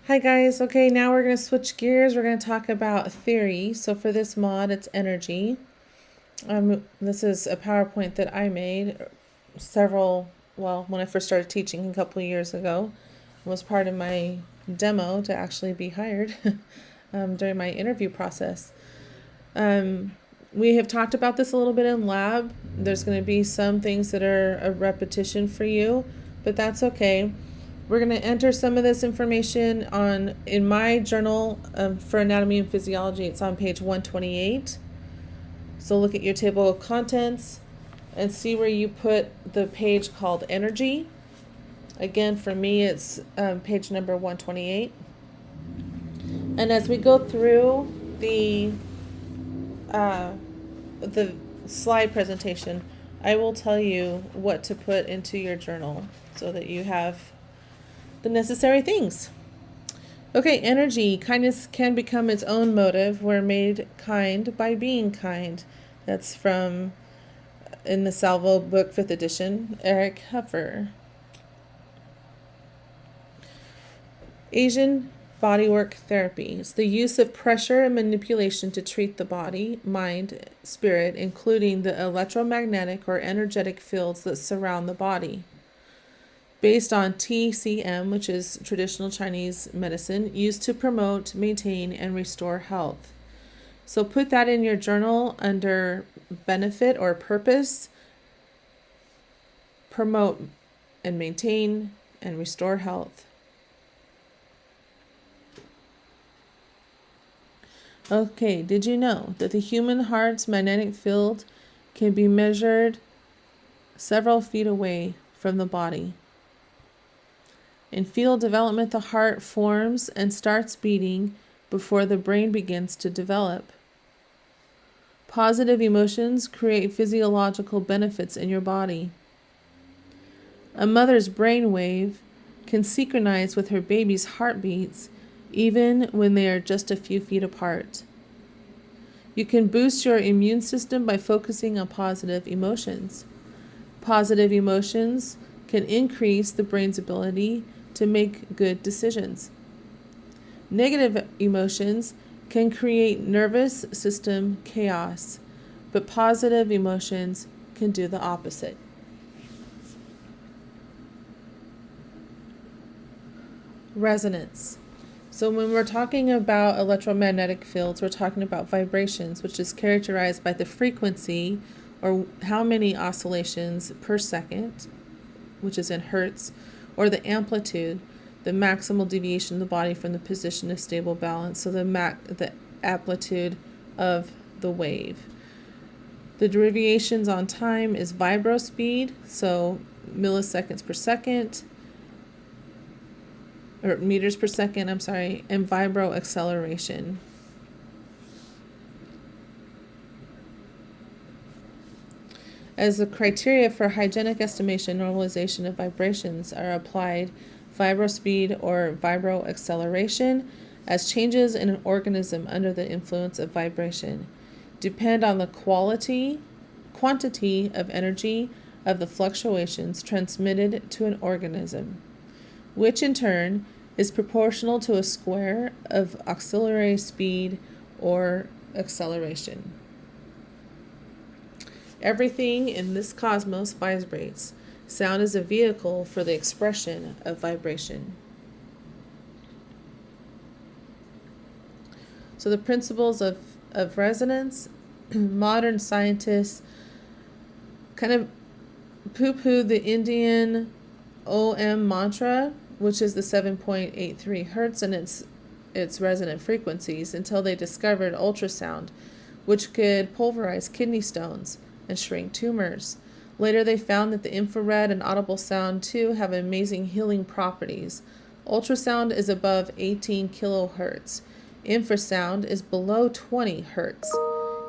Hi guys, okay, now we're going to switch gears. We're going to talk about theory. So for this mod, it's energy. This is a PowerPoint that I made when I first started teaching a couple of years ago. It was part of my demo to actually be hired during my interview process. We have talked about this a little bit in lab. There's going to be some things that are a repetition for you, but that's okay. We're going to enter some of this information in my journal for anatomy and physiology. It's on page 128. So look at your table of contents and see where you put the page called energy. Again, for me, it's page number 128. And as we go through the slide presentation, I will tell you what to put into your journal so that you have the necessary things. Okay, energy. Kindness can become its own motive. We're made kind by being kind. That's from, in the Salvo book, 5th edition, Eric Huffer. Asian bodywork therapy. It's the use of pressure and manipulation to treat the body, mind, spirit, including the electromagnetic or energetic fields that surround the body. Based on TCM, which is traditional Chinese medicine, used to promote, maintain, and restore health. So put that in your journal under benefit or purpose. Promote and maintain and restore health. Okay, did you know that the human heart's magnetic field can be measured several feet away from the body? In fetal development, the heart forms and starts beating before the brain begins to develop. Positive emotions create physiological benefits in your body. A mother's brain wave can synchronize with her baby's heartbeats even when they are just a few feet apart. You can boost your immune system by focusing on positive emotions. Positive emotions can increase the brain's ability to make good decisions. Negative emotions can create nervous system chaos, but positive emotions can do the opposite. Resonance. So when we're talking about electromagnetic fields, we're talking about vibrations, which is characterized by the frequency or how many oscillations per second, which is in hertz, or the amplitude, the maximal deviation of the body from the position of stable balance, so the amplitude of the wave. The deviations on time is vibro speed, so milliseconds per second, or meters per second, and vibro acceleration. As the criteria for hygienic estimation, normalization of vibrations are applied, vibro speed or vibro acceleration as changes in an organism under the influence of vibration depend on the quantity of energy of the fluctuations transmitted to an organism, which in turn is proportional to a square of auxiliary speed or acceleration. Everything in this cosmos vibrates. Sound is a vehicle for the expression of vibration. So the principles of resonance, modern scientists kind of poo-poo the Indian OM mantra, which is the 7.83 hertz and its resonant frequencies, until they discovered ultrasound, which could pulverize kidney stones and shrink tumors. Later, they found that the infrared and audible sound, too, have amazing healing properties. Ultrasound is above 18 kilohertz. Infrasound is below 20 hertz.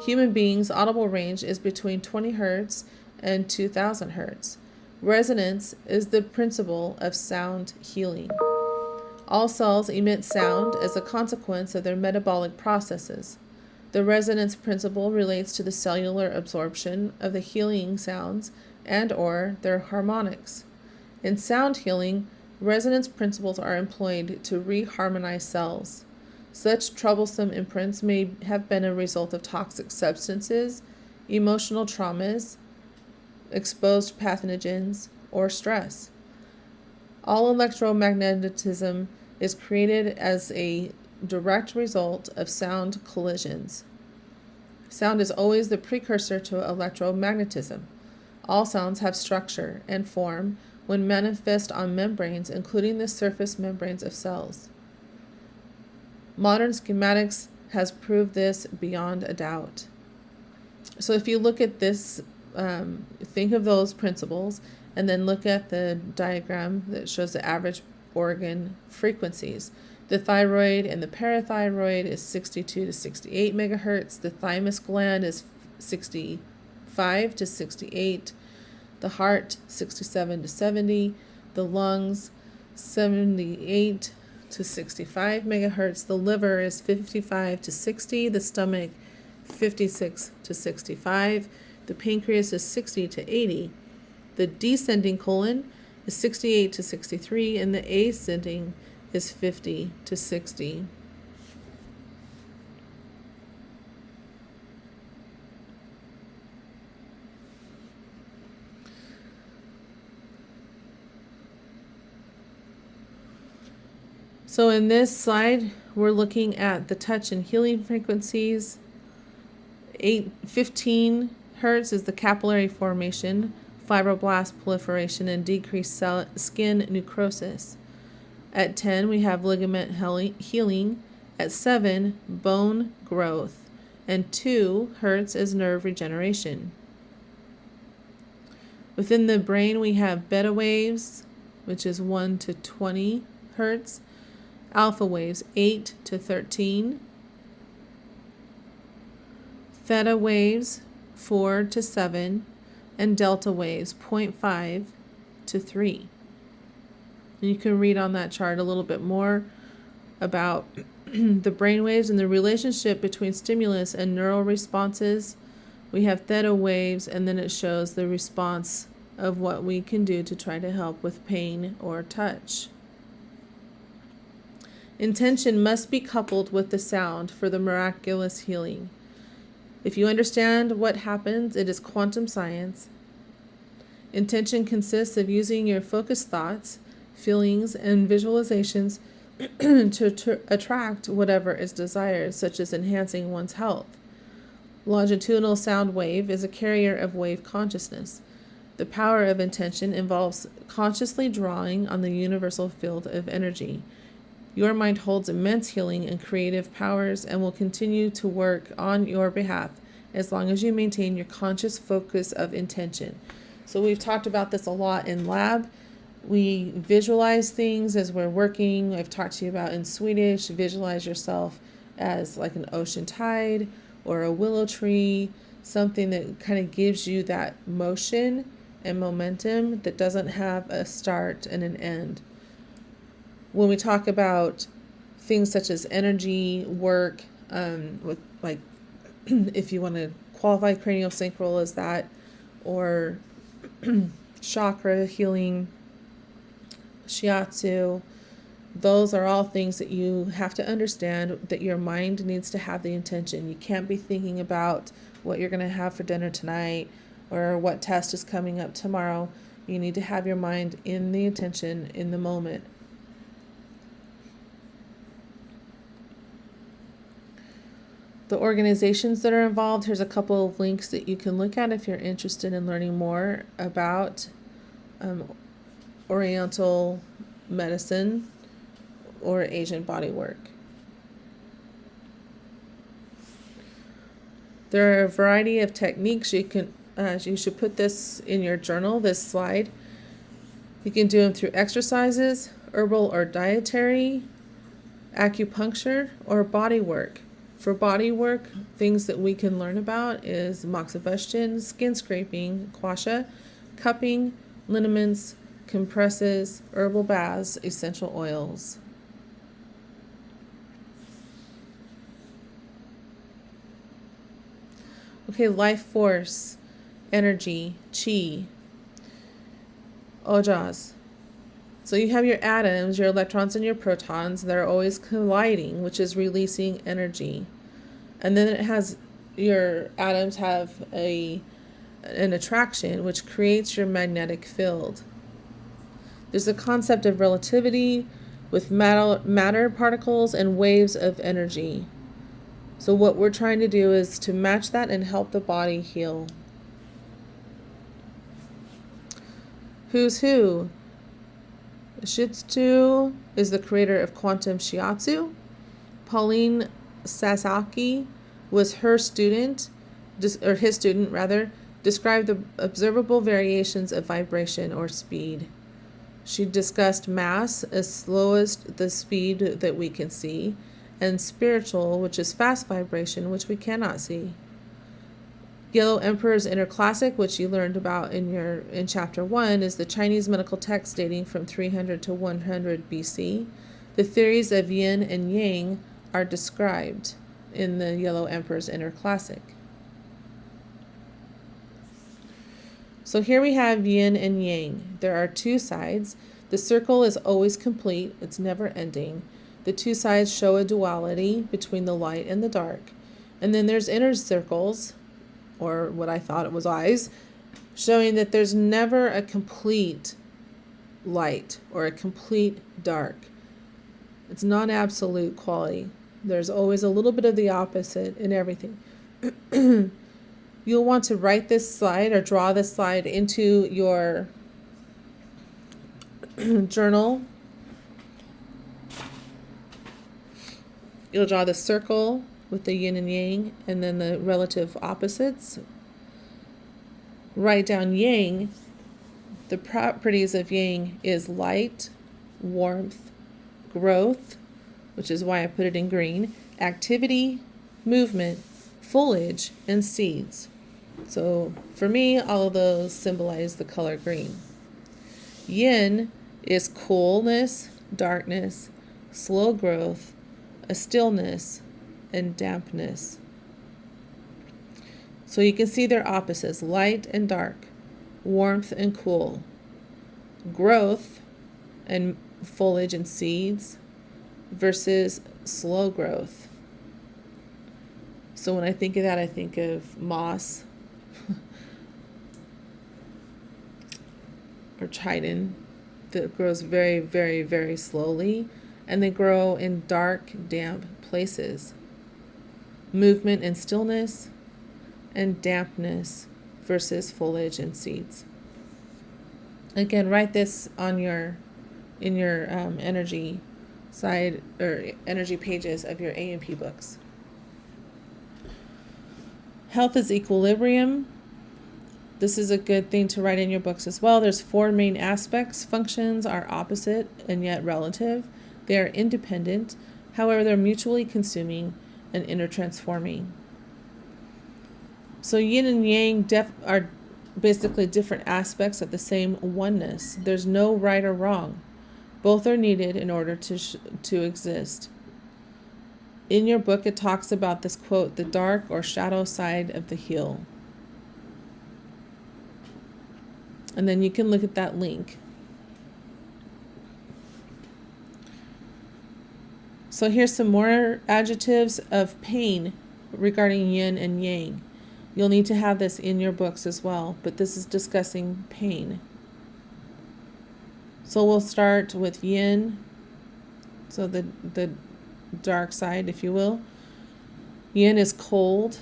Human beings' audible range is between 20 hertz and 2000 hertz. Resonance is the principle of sound healing. All cells emit sound as a consequence of their metabolic processes. The resonance principle relates to the cellular absorption of the healing sounds and/or their harmonics. In sound healing, Resonance principles are employed to reharmonize cells. Such troublesome imprints may have been a result of toxic substances, emotional traumas, exposed pathogens, or stress. All electromagnetism is created as a direct result of sound collisions. Sound is always the precursor to electromagnetism. All sounds have structure and form when manifest on membranes, including the surface membranes of cells. Modern schematics has proved this beyond a doubt. So if you look at this, think of those principles, and then look at the diagram that shows the average organ frequencies. The thyroid and the parathyroid is 62 to 68 megahertz. The thymus gland is 65 to 68. The heart, 67 to 70. The lungs, 78 to 65 megahertz. The liver is 55 to 60. The stomach, 56 to 65. The pancreas is 60 to 80. The descending colon is 68 to 63, and the ascending is 50 to 60. So in this slide, we're looking at the touch and healing frequencies. 15 hertz is the capillary formation, fibroblast proliferation, and decreased skin necrosis. At 10, we have ligament healing. At 7, bone growth. And 2 hertz is nerve regeneration. Within the brain, we have beta waves, which is 1 to 20 hertz. Alpha waves, 8 to 13. Theta waves, 4 to 7. And delta waves, 0.5 to 3. And you can read on that chart a little bit more about the brain waves and the relationship between stimulus and neural responses. We have theta waves, and then it shows the response of what we can do to try to help with pain or touch. Intention must be coupled with the sound for the miraculous healing. If you understand what happens, it is quantum science. Intention consists of using your focused thoughts, feelings, and visualizations to attract whatever is desired, such as enhancing one's health. Longitudinal sound wave is a carrier of wave consciousness. The power of intention involves consciously drawing on the universal field of energy. Your mind holds immense healing and creative powers and will continue to work on your behalf as long as you maintain your conscious focus of intention. So we've talked about this a lot in lab. We visualize things as we're working. I've talked to you about in Swedish, visualize yourself as like an ocean tide or a willow tree, something that kind of gives you that motion and momentum that doesn't have a start and an end. When we talk about things such as energy, work, with like if you want to qualify craniosacral as that, or chakra healing, shiatsu, those are all things that you have to understand, that your mind needs to have the intention. You can't be thinking about what you're going to have for dinner tonight or what test is coming up tomorrow. You need to have your mind in the intention in the moment. The organizations that are involved, here's a couple of links that you can look at if you're interested in learning more about Oriental medicine or Asian body work. There are a variety of techniques. You should put this in your journal, this slide. You can do them through exercises, herbal or dietary, acupuncture, or body work. For body work, things that we can learn about is moxibustion, skin scraping, gua sha, cupping, liniments, compresses, herbal baths, essential oils. Okay, life force, energy, chi, ojas. So you have your atoms, your electrons and your protons. They're always colliding, which is releasing energy. And then it has your atoms have an attraction, which creates your magnetic field. There's a concept of relativity with matter particles and waves of energy. So what we're trying to do is to match that and help the body heal. Who's who? Shitsu is the creator of quantum shiatsu. Pauline Sasaki was her student, or his student rather, described the observable variations of vibration or speed. She discussed mass as slowest the speed that we can see, and spiritual, which is fast vibration, which we cannot see. Yellow Emperor's Inner Classic, which you learned about in chapter 1, is the Chinese medical text dating from 300 to 100 BC. The theories of Yin and Yang are described in the Yellow Emperor's Inner Classic. So here we have Yin and Yang. There are two sides. The circle is always complete. It's never ending. The two sides show a duality between the light and the dark. And then there's inner circles, or what I thought it was eyes, showing that there's never a complete light or a complete dark. It's non-absolute quality. There's always a little bit of the opposite in everything. You'll want to write this slide or draw this slide into your journal. You'll draw the circle with the yin and yang and then the relative opposites. Write down yang. The properties of yang is light, warmth, growth, which is why I put it in green, activity, movement, foliage, and seeds. So for me, all of those symbolize the color green. Yin is coolness, darkness, slow growth, a stillness, and dampness. So you can see their opposites, light and dark, warmth and cool, growth and foliage and seeds versus slow growth. So when I think of that, I think of moss or chitin that grows very, very, very slowly, and they grow in dark, damp places. Movement and stillness, and dampness versus foliage and seeds. Again, write this on in your energy side or energy pages of your A&P books. Health is equilibrium. This is a good thing to write in your books as well. There's 4 main aspects. Functions are opposite and yet relative. They are independent. However, they're mutually consuming and intertransforming. So yin and yang are basically different aspects of the same oneness. There's no right or wrong. Both are needed in order to exist. In your book, it talks about this quote, the dark or shadow side of the heel. And then you can look at that link. So here's some more adjectives of pain regarding yin and yang. You'll need to have this in your books as well, but this is discussing pain. So we'll start with yin, so the dark side, if you will. Yin is cold.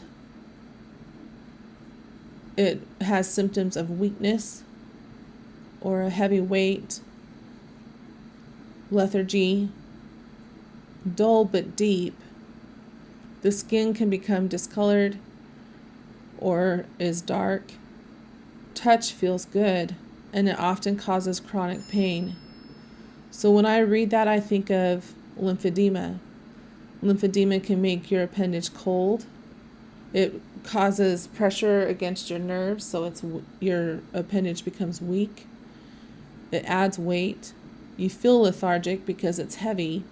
It has symptoms of weakness or a heavy weight, lethargy, dull but deep. The skin can become discolored or is dark. Touch feels good, and it often causes chronic pain. So when I read that, I think of lymphedema. Lymphedema can make your appendage cold. It causes pressure against your nerves, so your appendage becomes weak. It adds weight. You feel lethargic because it's heavy.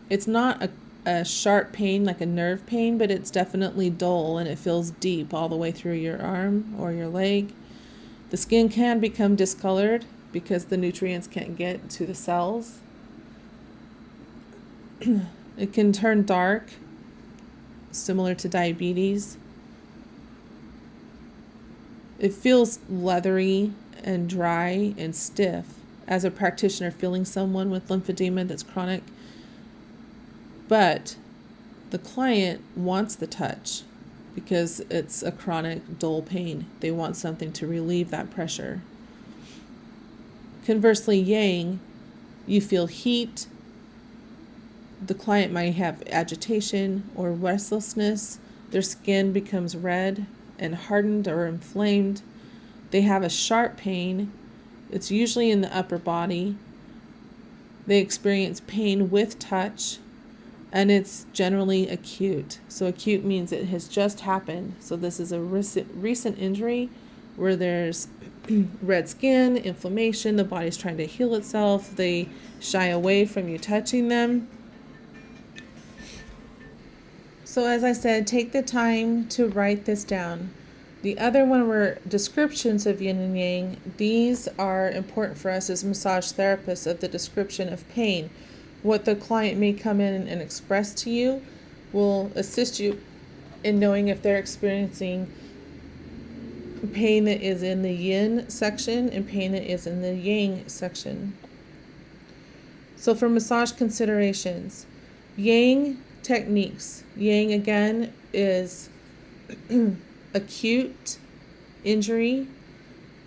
It's not a sharp pain like a nerve pain, but it's definitely dull, and it feels deep all the way through your arm or your leg. The skin can become discolored, because the nutrients can't get to the cells. It can turn dark, similar to diabetes. It feels leathery and dry and stiff. As a practitioner, feeling someone with lymphedema that's chronic, but the client wants the touch because it's a chronic dull pain. They want something to relieve that pressure. Conversely, Yang, you feel heat. The client might have agitation or restlessness. Their skin becomes red and hardened or inflamed. They have a sharp pain. It's usually in the upper body. They experience pain with touch, and it's generally acute. So acute means it has just happened. So this is a recent injury where there's red skin, inflammation, the body's trying to heal itself. They shy away from you touching them. So as I said, take the time to write this down. The other one were descriptions of yin and yang. These are important for us as massage therapists, of the description of pain. What the client may come in and express to you will assist you in knowing if they're experiencing pain that is in the yin section and pain that is in the yang section. So for massage considerations, yang techniques. Yang again is acute injury.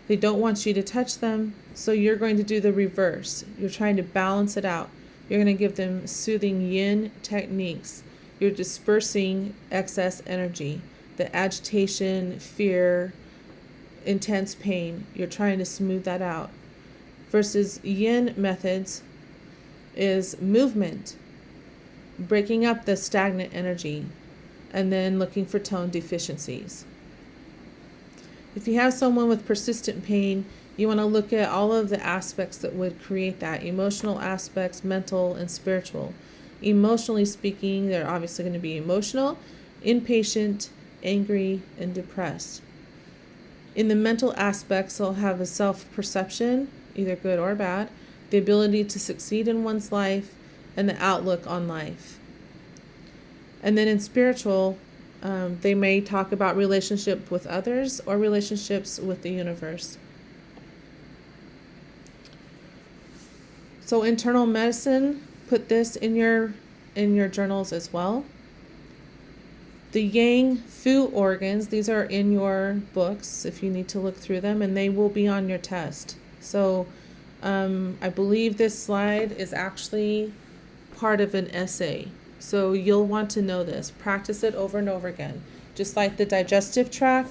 They don't want you to touch them, so you're going to do the reverse. You're trying to balance it out. You're going to give them soothing yin techniques. You're dispersing excess energy, the agitation, fear, intense pain. You're trying to smooth that out. Versus yin methods is movement, breaking up the stagnant energy, and then looking for tone deficiencies. If you have someone with persistent pain, you want to look at all of the aspects that would create that: emotional aspects, mental, and spiritual. Emotionally speaking, they're obviously going to be emotional, impatient, angry, and depressed. In the mental aspects, they'll have a self-perception, either good or bad, the ability to succeed in one's life, and the outlook on life. And then in spiritual, they may talk about relationship with others or relationships with the universe. So internal medicine, put this in your journals as well. The Yang Fu organs, these are in your books if you need to look through them, and they will be on your test. So I believe this slide is actually part of an essay. So you'll want to know this. Practice it over and over again. Just like the digestive tract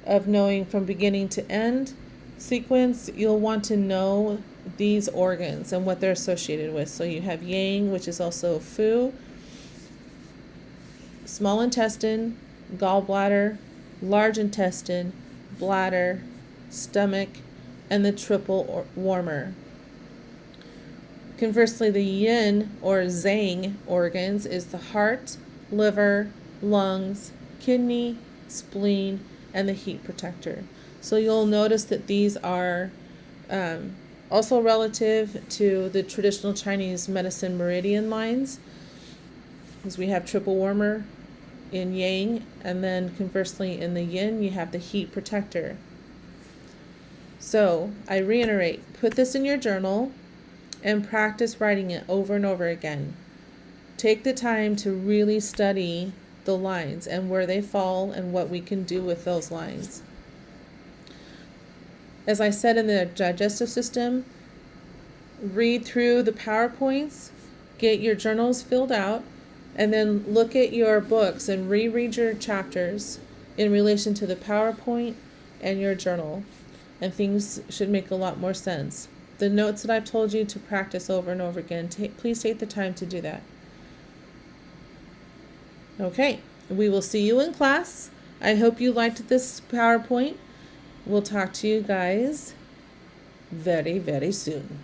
of knowing from beginning to end sequence, you'll want to know these organs and what they're associated with. So you have Yang, which is also Fu, small intestine, gallbladder, large intestine, bladder, stomach, and the triple warmer. Conversely, the Yin or Zhang organs is the heart, liver, lungs, kidney, spleen, and the heat protector. So you'll notice that these are also relative to the traditional Chinese medicine meridian lines, because we have triple warmer in Yang, and then conversely in the Yin you have the heat protector. So I reiterate, put this in your journal and practice writing it over and over again. Take the time to really study the lines and where they fall and what we can do with those lines. As I said, in the digestive system, read through the PowerPoints, get your journals filled out, and then look at your books and reread your chapters in relation to the PowerPoint and your journal, and things should make a lot more sense. The notes that I've told you to practice over and over again, please take the time to do that. Okay, we will see you in class. I hope you liked this PowerPoint. We'll talk to you guys very, very soon.